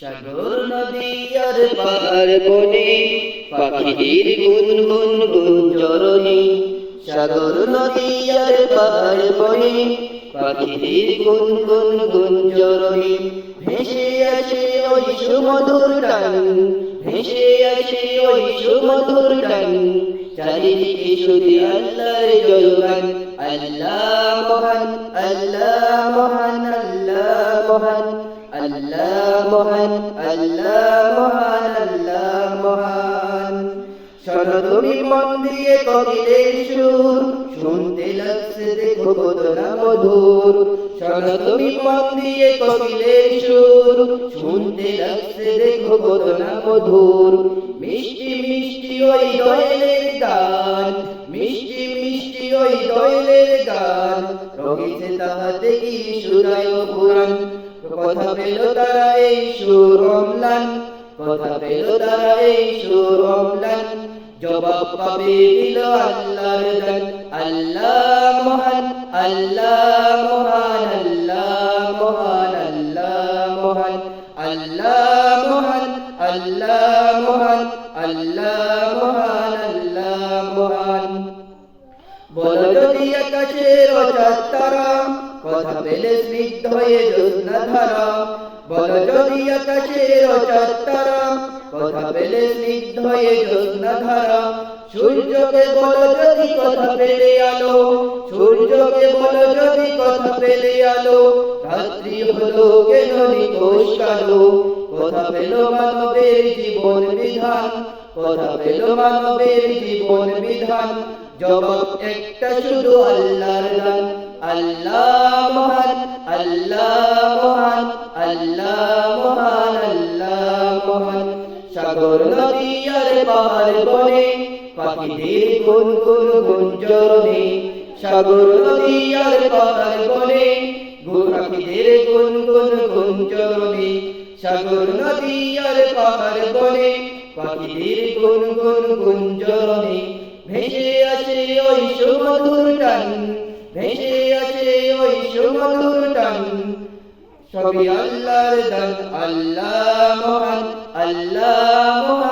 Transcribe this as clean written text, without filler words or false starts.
সাগর নদী আর পাহাড় বনে পাখির গুনগুন গুঞ্জরণে। সাগর নদী আর পাহাড় বনে পাখির গুনগুন গুঞ্জরণে। ভেসে আসে ওই সুমধুর টান, ভেসে আসে ওই সুমধুর টান। চারিদিকে শুধু আল্লাহর জয়গান। আল্লাহ মহান, আল্লাহ মহান, আল্লাহ মহান, আল্লাহ মহান, আল্লাহ মহান, আল্লাহ মহান। শোনো তুমি মন দিয়ে কোকিলের সুর, শুনতে লাগছে দেখো কত না মধুর। শোনো তুমি মন দিয়ে কোকিলের সুর, শুনতে লাগছে দেখো কত না মধুর। মিষ্টি মিষ্টি ওই দোয়েলের গান, মিষ্টি মিষ্টি ওই দোয়েলের গান। রহিছে তাহাতে কি সুরায় পুরাণ। কথা পেল তারা এই সুর অম্লান, কথা পেল তারা এই সুর অম্লান। জবাব পাবে দিল আল্লাহর দান। আল্লাহ মহান, আল্লাহ মহান, আল্লাহ মহান, আল্লাহ মহান, আল্লাহ মহান, আল্লাহ মহান, আল্লাহ মহান, আল্লাহ মহান। বলো যদি আকাশের চাঁদ তারা, কথা পেলে স্নিগ্ধ হয়ে জ্যোৎস্না ধারা। বলো যদি আকাশের চাঁদ তারা, কথা পেলে স্নিগ্ধ হয়ে জ্যোৎস্না ধারা। সূর্যকে বলো যদি কথা পেলে আলো, সূর্যকে বলো যদি কথা পেলে আলো। রাত্রি হলো কেন নিকোষ কালো, কথা পেল মানবের জীবন বিধান, কথা পেল মানবের জীবন বিধান। জবাব একটা শুধু আল্লাহর দান। আল্লাহ মহান, আল্লাহ মহান, আল্লাহ মহান, আল্লাহ মহান। সাগর নদী আর পাহাড় বনে পাখিদের গুনগুন গুঞ্জরণে। সাগর নদী আর পাহাড় বনে পাখিদের গুনগুন গুঞ্জরণে। সাগর নদী আর পাহাড় বনে পাখিদের গুনগুন গুঞ্জরণে। ভেসে আসে ওই সুমধুর টান, ভেসে আসে ওই সুমধুর টান। সবই আল্লাহর দান। আল্লাহ মহান, আল্লাহ মহান।